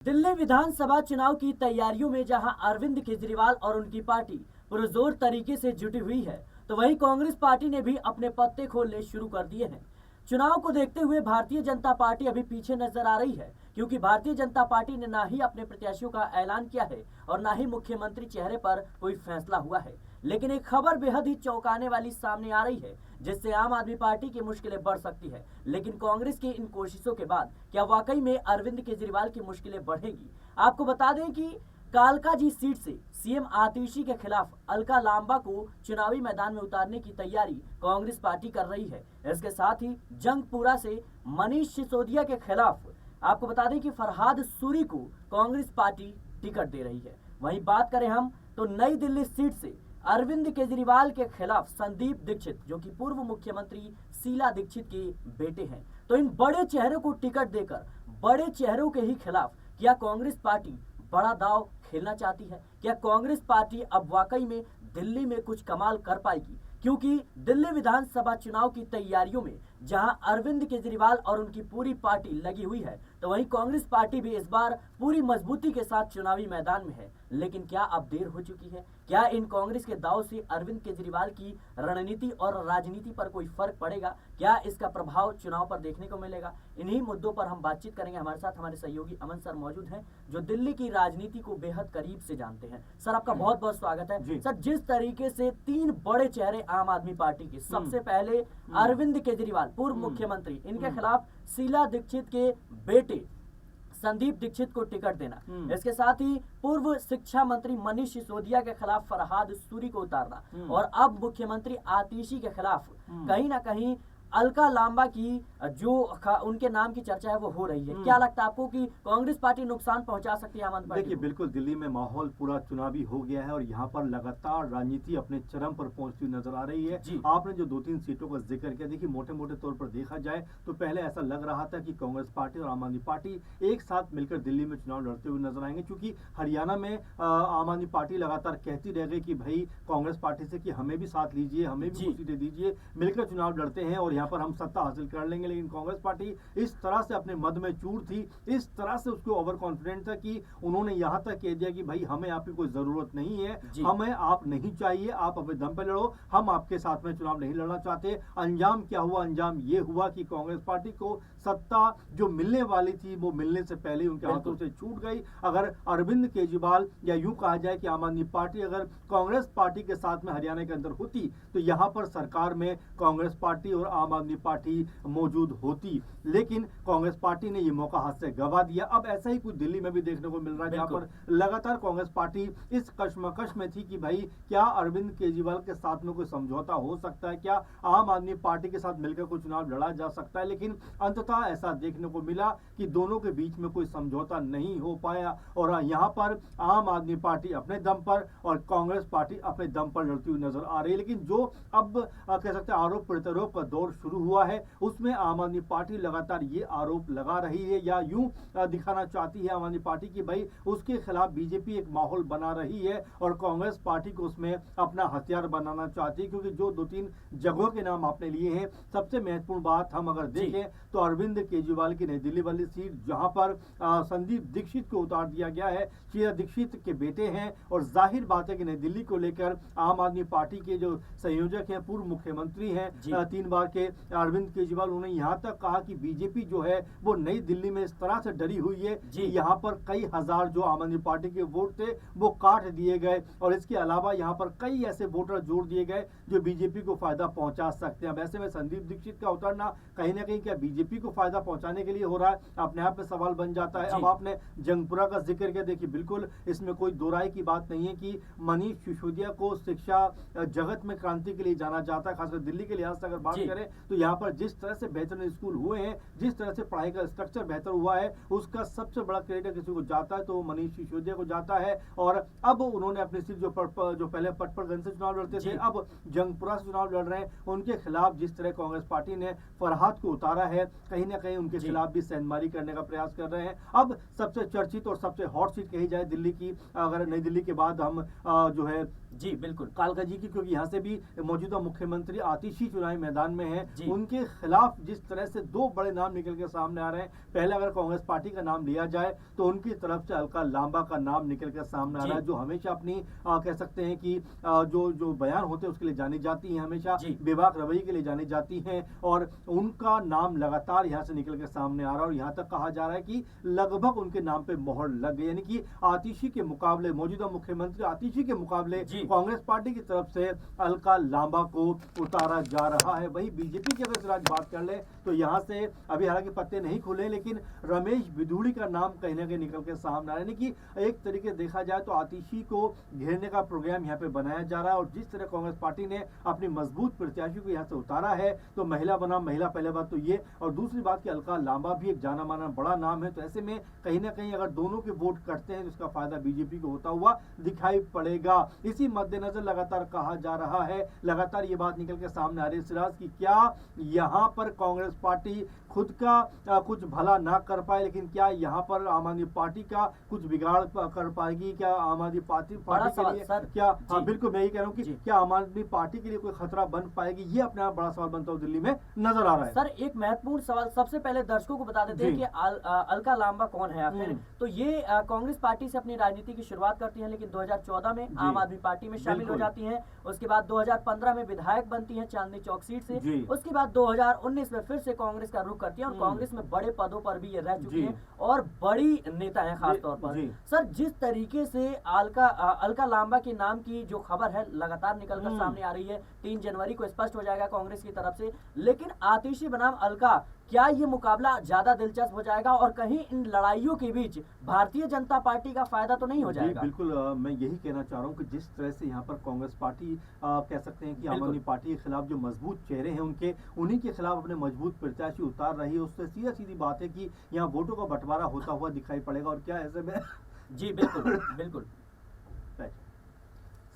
दिल्ली विधानसभा चुनाव की तैयारियों में जहां अरविंद केजरीवाल और उनकी पार्टी पुरजोर तरीके से जुटी हुई है, तो वहीं कांग्रेस पार्टी ने भी अपने पत्ते खोलने शुरू कर दिए हैं। चुनाव को देखते हुए भारतीय जनता पार्टी अभी पीछे नजर आ रही है, क्योंकि भारतीय जनता पार्टी ने ना ही अपने प्रत्याशियों का ऐलान किया है और ना ही मुख्यमंत्री चेहरे पर कोई फैसला हुआ है। लेकिन एक खबर बेहद ही चौंकाने वाली सामने आ रही है, जिससे आम आदमी पार्टी की मुश्किलें बढ़ सकती है। लेकिन कांग्रेस की इन कोशिशों के बाद क्या वाकई में अरविंद केजरीवाल की मुश्किलें बढ़ेगी? आपको बता दें कि कालकाजी सीट से सीएम आतिशी के खिलाफ अलका लांबा को चुनावी मैदान में उतारने की तैयारी कांग्रेस पार्टी कर रही है। इसके साथ ही जंगपुरा से मनीष सिसोदिया के खिलाफ आपको बता दें कि फरहाद सूरी को कांग्रेस पार्टी टिकट दे रही है। वहीं बात करें हम तो नई दिल्ली सीट से अरविंद केजरीवाल के खिलाफ संदीप दीक्षित, जो कि पूर्व मुख्यमंत्री शीला दीक्षित के बेटे हैं, तो इन बड़े चेहरों को टिकट देकर बड़े चेहरों के ही खिलाफ क्या कांग्रेस पार्टी बड़ा दांव खेलना चाहती है? क्या कांग्रेस पार्टी अब वाकई में दिल्ली में कुछ कमाल कर पाएगी? क्योंकि दिल्ली विधानसभा चुनाव की तैयारियों में जहां अरविंद केजरीवाल और उनकी पूरी पार्टी लगी हुई है, तो वहीं कांग्रेस पार्टी भी इस बार पूरी मजबूती के साथ चुनावी मैदान में है। लेकिन क्या अब देर हो चुकी है? क्या इन कांग्रेस के दाव से अरविंद केजरीवाल की रणनीति और राजनीति पर कोई फर्क पड़ेगा? क्या इसका प्रभाव चुनाव पर देखने को मिलेगा? इन्हीं मुद्दों पर हम बातचीत करेंगे। हमारे साथ हमारे सहयोगी अमन सर मौजूद हैं, जो दिल्ली की राजनीति को बेहद करीब से जानते हैं। सर, आपका बहुत बहुत स्वागत है। सर, जिस तरीके से तीन बड़े चेहरे आम आदमी पार्टी के, सबसे पहले अरविंद केजरीवाल पूर्व मुख्यमंत्री, इनके खिलाफ शीला दीक्षित के बेटे संदीप दीक्षित को टिकट देना, इसके साथ ही पूर्व शिक्षा मंत्री मनीष सिसोदिया के खिलाफ फरहाद सूरी को उतारना, और अब मुख्यमंत्री आतिशी के खिलाफ कहीं ना कहीं अलका लांबा की जो उनके नाम की चर्चा है वो हो रही है। क्या लगता है आपको कि कांग्रेस पार्टी नुकसान पहुंचा सकती है आम आदमी पार्टी? देखिए, बिल्कुल दिल्ली में माहौल पूरा चुनावी हो गया है और यहाँ पर लगातार राजनीति अपने चरम पर पहुंचती हुई नजर आ रही है। आपने जो 2-3 सीटों का जिक्र किया, देखिए मोटे मोटे तौर पर देखा जाए तो पहले ऐसा लग रहा था कि कांग्रेस पार्टी और आम आदमी पार्टी एक साथ मिलकर दिल्ली में चुनाव लड़ते हुए नजर आएंगे, क्योंकि हरियाणा में आम आदमी पार्टी लगातार कहती रह गई कि भाई कांग्रेस पार्टी से कि हमें भी साथ लीजिए, हमें भी कुछ सीटें दीजिए, मिलकर चुनाव लड़ते हैं और यहाँ पर हम सत्ता हासिल कर लेंगे। लेकिन कांग्रेस पार्टी इस तरह से अपने मद में चूर थी, इस तरह से उसको ओवर कॉन्फिडेंट था कि उन्होंने यहां तक कह दिया कि भाई हमें आपकी कोई जरूरत नहीं है, हमें आप नहीं चाहिए, आप अपने दम पे लड़ो, हम आपके साथ में चुनाव नहीं लड़ना चाहते। अंजाम क्या हुआ? अंजाम ये हुआ कि कांग्रेस पार्टी को सत्ता जो मिलने वाली थी वो मिलने से पहले उनके हाथों से छूट गई। अगर अरविंद केजरीवाल, या यूं कहा जाए कि आम आदमी पार्टी अगर कांग्रेस पार्टी के साथ में हरियाणा के अंदर होती, तो यहां पर सरकार में कांग्रेस पार्टी और आम आदमी पार्टी मौजूद होती। लेकिन कांग्रेस पार्टी ने यह मौका हाथ से गवा दिया। अब ऐसा ही कुछ दिल्ली में भी देखने को मिल रहा है, जहां पर लगातार कांग्रेस पार्टी इस कश्मकश में थी कि भाई क्या अरविंद केजरीवाल के साथ में कोई समझौता हो सकता है, क्या आम आदमी पार्टी के साथ मिलकर कोई चुनाव लड़ा जा सकता है। लेकिन अंततः ऐसा देखने को मिला कि दोनों के बीच में कोई समझौता नहीं हो पाया और यहां पर आम आदमी पार्टी अपने दम पर और कांग्रेस पार्टी अपने दम पर लड़ती हुई नजर आ रही है। लेकिन जो अब कह सकते हैं आरोप प्रत्यारोप का दौर शुरू हुआ है, उसमें आम आदमी पार्टी लगातार ये आरोप लगा रही है, या यूं दिखाना चाहती है आम आदमी पार्टी कि भाई उसके खिलाफ बीजेपी एक माहौल बना रही है और कांग्रेस पार्टी को उसमें अपना हथियार बनाना चाहती है। क्योंकि जो 2-3 जगहों के नाम आपने लिए हैं, सबसे महत्वपूर्ण बात हम अगर देखें तो अरविंद केजरीवाल की नई दिल्ली वाली सीट, जहां पर संदीप दीक्षित को उतार दिया गया है, शीला दीक्षित के बेटे हैं, और जाहिर बात है कि नई दिल्ली को लेकर आम आदमी पार्टी के जो संयोजक हैं, पूर्व मुख्यमंत्री हैं 3 बार के अरविंद केजरीवाल, उन्होंने यहाँ तक कहा कि बीजेपी जो है वो नई दिल्ली में इस तरह से डरी हुई है कि यहाँ पर कई हजार जो आम आदमी पार्टी के वोट थे वो काट दिए गए, और इसके अलावा यहाँ पर कई ऐसे वोटर जोड़ दिए गए जो बीजेपी को फायदा पहुंचा सकते हैं। वैसे में संदीप दीक्षित का उतरना कहीं ना कहीं क्या बीजेपी को फायदा पहुंचाने के लिए हो रहा है, अपने आप में सवाल बन जाता है। अब आपने जंगपुरा का जिक्र किया, देखिए बिल्कुल इसमें कोई दो राय की बात नहीं है कि मनीष सिसोदिया को शिक्षा जगत में क्रांति के लिए जाना जाता है, खासकर दिल्ली के लिहाज से अगर बात करें तो यहाँ पर जिस तरह से बेहतर स्कूल हुए हैं, जिस तरह से पढ़ाई का स्ट्रक्चर बेहतर हुआ है, उसका सबसे बड़ा क्रेडिट किसी को जाता है तो मनीष सिसोदिया को जाता है। और अब उन्होंने अपनी सीट जो पहले पटपड़गंज से चुनाव लड़ते थे, अब जंगपुरा से चुनाव लड़ रहे हैं, उनके खिलाफ जिस तरह कांग्रेस पार्टी ने फरहाद को उतारा है, कहीं ना कहीं उनके खिलाफ भी सेंधमारी करने का प्रयास कर रहे हैं। अब सबसे चर्चित और सबसे हॉट सीट कही जाए दिल्ली की, अगर नई दिल्ली के बाद हम जो है जी बिल्कुल कालकाजी की, क्योंकि यहाँ से भी मौजूदा मुख्यमंत्री आतिशी चुनावी मैदान में है हैं उनके खिलाफ जिस तरह से दो बड़े नाम निकल के सामने आ रहे हैं। पहले अगर कांग्रेस पार्टी का नाम लिया जाए तो उनकी तरफ से अलका लांबा का नाम निकल कर सामने आ रहा है, जो हमेशा अपनी कह सकते हैं कि जो बयान होते हैं उसके लिए जानी जाती हैं, हमेशा बेबाक रवैये के लिए जानी जाती हैं, और उनका नाम लगातार यहाँ से निकल के सामने आ रहा है। और यहाँ तक कहा जा रहा है कि लगभग उनके नाम पे मोहर लग गई, यानी कि आतिशी के मुकाबले, मौजूदा मुख्यमंत्री आतिशी के मुकाबले कांग्रेस पार्टी की तरफ से अलका लांबा को उतारा जा रहा है। वही बीजेपी की अगर आज बात कर ले तो यहाँ से अभी हालांकि पत्ते नहीं खुले, लेकिन रमेश बिधूड़ी का नाम कहीं ना कहीं निकल के सामने आ रहा है। यानी कि एक तरीके देखा जाए तो आतिशी को घेरने का प्रोग्राम यहाँ पे बनाया जा रहा है। और जिस तरह कांग्रेस पार्टी ने अपनी मजबूत प्रत्याशी को यहाँ से उतारा है, तो महिला बनाम महिला, पहले बात तो ये, और दूसरी बात कि अलका लांबा भी एक जाना माना बड़ा नाम है। तो ऐसे में कहीं ना कहीं अगर दोनों के वोट कटते हैं तो इसका फायदा बीजेपी को होता हुआ दिखाई पड़ेगा। इसी मद्देनजर लगातार कहा जा रहा है, लगातार ये बात निकल के सामने आ रही है सिराज की क्या यहाँ पर कांग्रेस पार्टी खुद का कुछ भला ना कर पाए, लेकिन क्या यहाँ पर आम आदमी पार्टी का कुछ बिगाड़ कर पाएगी? क्या आम आदमी पार्टी के लिए क्या, हाँ बिल्कुल मैं ये कह रहा हूँ कि क्या आम आदमी पार्टी के लिए कोई खतरा बन पाएगी? ये अपने आप बड़ा सवाल बनता हुआ दिल्ली में नजर आ रहा है। सर एक महत्वपूर्ण सवाल सबसे पहले दर्शकों को बता देते हैं कि अलका लांबा कौन है आखिर। तो ये कांग्रेस पार्टी से अपनी राजनीति की शुरुआत करती है, लेकिन 2014 में आम आदमी पार्टी में शामिल हो जाती हैं। उसके बाद 2015 में विधायक बनती हैं चांदनी चौक सीट से। उसके बाद 2019 में फिर से कांग्रेस का रुख करती है और कांग्रेस में बड़े पदों पर भी ये रह चुकी हैं और बड़ी नेता है खास तौर पर। सर जिस तरीके से अलका लांबा के नाम की जो खबर है लगातार निकलकर सामने आ रही है, 3 जनवरी को स्पष्ट हो जाएगा कांग्रेस की तरफ से, लेकिन आतिशी बनाम अलका, क्या ये मुकाबला ज्यादा दिलचस्प हो जाएगा और कहीं इन लड़ाइयों के बीच भारतीय जनता पार्टी का फायदा तो नहीं हो जाएगा? बिल्कुल मैं यही कहना चाह रहा हूँ कि जिस तरह से यहाँ पर कांग्रेस पार्टी कह सकते हैं कि आम आदमी पार्टी के खिलाफ जो मजबूत चेहरे हैं उनके, उन्हीं के खिलाफ अपने मजबूत प्रत्याशी उतार रही है, उससे सीधी बात है कि यहाँ वोटों का बंटवारा होता हुआ दिखाई पड़ेगा। और क्या ऐसे में जी बिल्कुल बिल्कुल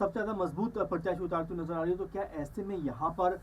सबसे ज्यादा मजबूत प्रत्याशी उतारती नजर आ रही है, तो क्या ऐसे में यहाँ पर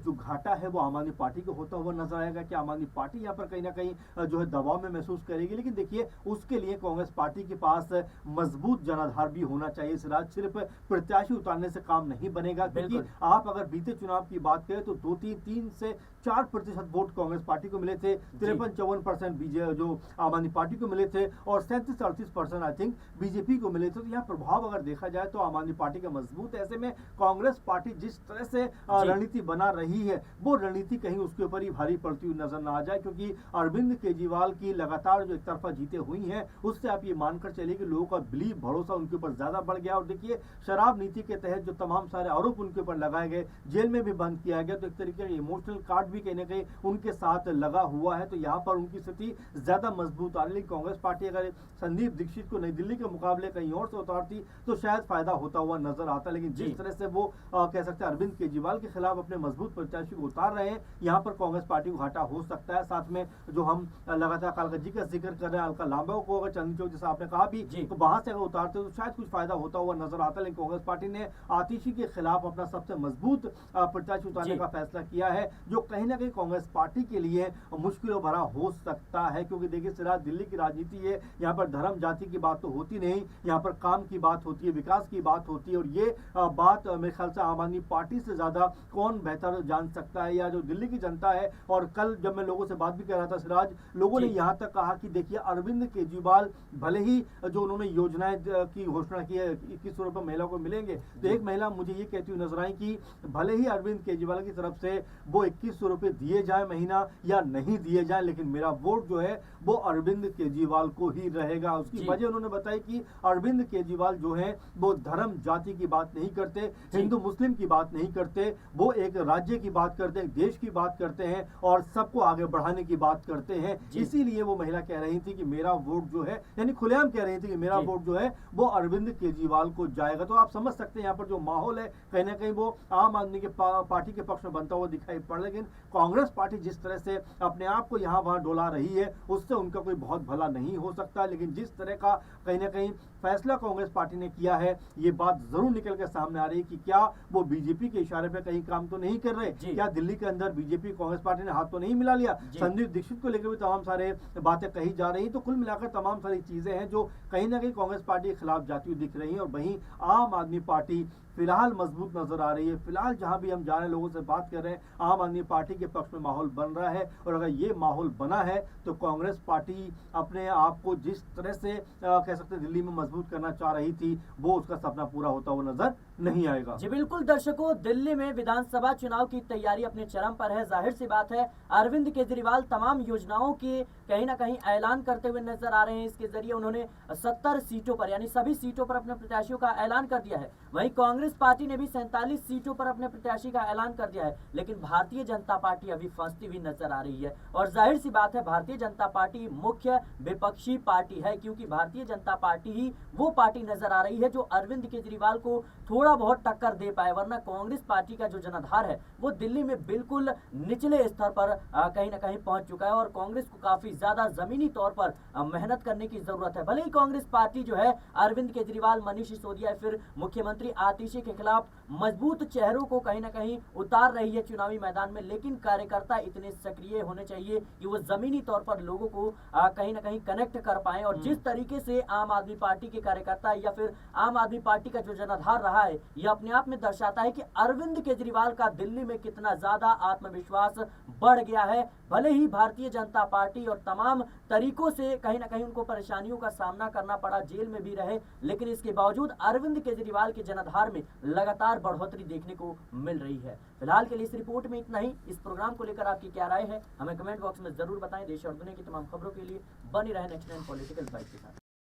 जो घाटा है वो आम आदमी पार्टी को होता हुआ नजर आएगा? क्या आम आदमी पार्टी यहाँ पर कहीं ना कहीं जो है दबाव में महसूस करेगी? लेकिन देखिए उसके लिए कांग्रेस पार्टी के पास मजबूत जनाधार भी होना चाहिए सिराज। सिर्फ प्रत्याशी उतारने से काम नहीं बनेगा, क्योंकि आप अगर बीते चुनाव की बात करें तो 3 से 4% वोट कांग्रेस पार्टी को मिले थे, 53-54% जो आम आदमी पार्टी को मिले थे, और 37-38% आई थिंक बीजेपी को मिले थे। तो यहाँ प्रभाव अगर देखा जाए तो आम आदमी पार्टी का मजबूत है। ऐसे में कांग्रेस पार्टी जिस तरह से रणनीति बना रही है, वो रणनीति कहीं उसके ऊपर ही भारी पड़ती हुई नजर ना आ जाए, क्योंकि अरविंद केजरीवाल की लगातार जो एक तरफा जीतें हुई हैं उससे आप ये मानकर चलिए कि लोगों का बिलीव, भरोसा उनके ऊपर ज्यादा बढ़ गया। और देखिए शराब नीति के तहत जो तमाम सारे आरोप उनके ऊपर लगाए गए, जेल में भी बंद किया गया, तो एक तरीके का इमोशनल कार्ड भी कहीं ना कहीं उनके साथ लगा हुआ है। तो यहाँ पर उनकी स्थिति ज्यादा मजबूत आ रही है। कांग्रेस पार्टी अगर संदीप दीक्षित को नई दिल्ली के मुकाबले कहीं और से उतारती तो शायद फायदा होता हुआ नजर आता, लेकिन जिस तरह से वो कह सकते हैं अरविंद केजरीवाल के खिलाफ अपने मजबूत प्रत्याशी को उतार रहे हैं, यहाँ पर कांग्रेस पार्टी को घाटा हो सकता है। साथ में जो हम लगातार कालकाजी का जिक्र कर रहे हैं, अलका लांबा को अगर चांदनी चौक जैसा आपने कहा भी, तो वहां से अगर उतारते तो शायद कुछ फायदा होता हुआ नजर आता, लेकिन कांग्रेस पार्टी ने आतिशी के खिलाफ अपना सबसे मजबूत प्रत्याशी उतारने का फैसला किया है, जो कहीं ना कहीं कांग्रेस पार्टी के लिए मुश्किलों भरा हो सकता है। क्योंकि देखिए सिराज, दिल्ली की राजनीति है, यहाँ पर धर्म जाति की बात तो होती नहीं, यहाँ पर काम की बात होती है, विकास की बात होती है। और ये बात मेरे ख्याल से आम आदमी पार्टी से ज्यादा कौन बेहतर जान सकता है, या जो दिल्ली की जनता है। और कल जब मैं लोगों से बात भी कर रहा था सिराज, लोगों ने यहाँ तक कहा कि देखिए अरविंद केजरीवाल भले ही जो उन्होंने योजनाएं की घोषणा की है 2100 रुपए महिला को मिलेंगे, तो एक महिला मुझे ये कहती हुई नजर आई कि भले ही अरविंद केजरीवाल की तरफ से वो 2100 रुपए दिए जाए महीना या नहीं दिए जाए, लेकिन मेरा वोट जो है वो अरविंद केजरीवाल को ही रहेगा। उसकी वजह उन्होंने बताई कि अरविंद केजरीवाल जो है वो धर्म जाति की बात नहीं करते, हिंदू मुस्लिम की बात नहीं करते, वो एक राज्य की बात करते हैं, देश की बात करते हैं और सबको आगे बढ़ाने की बात करते हैं। इसीलिए वो महिला कह रही थी कि मेरा वोट जो है, यानी खुलेआम कह रही थी कि मेरा वोट जो है वो अरविंद केजरीवाल को जाएगा। तो आप समझ सकते हैं यहाँ पर जो माहौल है कहीं ना कहीं वो आम आदमी के पार्टी के पक्ष में बनता हुआ दिखाई पड़ रहा है। लेकिन कांग्रेस पार्टी जिस तरह से अपने आप को यहाँ वहां डोला रही है, उससे उनका कोई बहुत भला नहीं हो सकता। लेकिन जिस तरह का कहीं ना कहीं फैसला कांग्रेस पार्टी ने किया है, ये बात जरूर निकल के सामने आ रही है कि क्या वो बीजेपी के इशारे पे कहीं काम तो नहीं कर रहे, क्या दिल्ली के अंदर बीजेपी कांग्रेस पार्टी ने हाथ तो नहीं मिला लिया। संदीप दीक्षित को लेकर भी तमाम सारे बातें कही जा रही, तो कुल मिलाकर तमाम सारी चीजें हैं जो कहीं ना कहीं कांग्रेस पार्टी के खिलाफ जाती हुई दिख रही है। और वहीं आम आदमी पार्टी फिलहाल मजबूत नजर आ रही है। फिलहाल जहां भी हम जा रहे हैं, लोगों से बात कर रहे हैं, आम आदमी पार्टी के पक्ष में माहौल बन रहा है। और अगर ये माहौल बना है तो कांग्रेस पार्टी अपने आप को जिस तरह से कह सकते दिल्ली में मजबूत करना चाह रही थी, वो उसका सपना पूरा होता हुआ नजर नहीं आएगा। जी बिल्कुल दर्शकों, दिल्ली में विधानसभा चुनाव की तैयारी अपने चरम पर है। जाहिर सी बात है, अरविंद केजरीवाल तमाम योजनाओं के कहीं ना कहीं ऐलान करते हुए नजर आ रहे हैं। इसके जरिए उन्होंने 70 सीटों पर यानी सभी सीटों पर अपने प्रत्याशियों का ऐलान कर दिया है। वहीं कांग्रेस पार्टी ने भी 47 सीटों पर अपने प्रत्याशी का ऐलान कर दिया है। लेकिन भारतीय जनता पार्टी अभी फंसती हुई नजर आ रही है। और जाहिर सी बात है, भारतीय जनता पार्टी मुख्य विपक्षी पार्टी है, क्योंकि भारतीय जनता पार्टी ही वो पार्टी नजर आ रही है जो अरविंद केजरीवाल को थोड़ा बहुत टक्कर दे पाए। वरना कांग्रेस पार्टी का जो जनाधार है वो दिल्ली में बिल्कुल निचले स्तर पर कहीं ना कहीं पहुंच चुका है। और कांग्रेस को काफी ज्यादा जमीनी तौर पर मेहनत करने की जरूरत है। भले ही कांग्रेस पार्टी जो है अरविंद केजरीवाल, मनीष सिसोदिया या फिर मुख्यमंत्री आतिशी के खिलाफ मजबूत चेहरों को कहीं ना कहीं उतार रही है चुनावी मैदान में, लेकिन कार्यकर्ता इतने सक्रिय होने चाहिए कि वो जमीनी तौर पर लोगों को कहीं ना कहीं कनेक्ट कर पाए। और जिस तरीके से आम आदमी पार्टी के कार्यकर्ता या फिर आम आदमी पार्टी का जो जनाधार रहा है, यह अपने आप में दर्शाता है कि अरविंद केजरीवाल का दिल्ली में कितना ज्यादा आत्मविश्वास बढ़ गया है। भले ही भारतीय जनता पार्टी और तमाम तरीकों से कहीं ना कहीं उनको परेशानियों का सामना करना पड़ा, जेल में भी रहे, लेकिन इसके बावजूद अरविंद केजरीवाल के जनाधार में लगातार बढ़ोतरी देखने को मिल रही है। फिलहाल के लिए इस रिपोर्ट में इतना ही। इस प्रोग्राम को लेकर आपकी क्या राय है, हमें कमेंट बॉक्स में जरूर बताएं। देश और दुनिया की तमाम खबरों के लिए बनी रहे नेक्स्ट 9 पॉलिटिकल बाइट के साथ।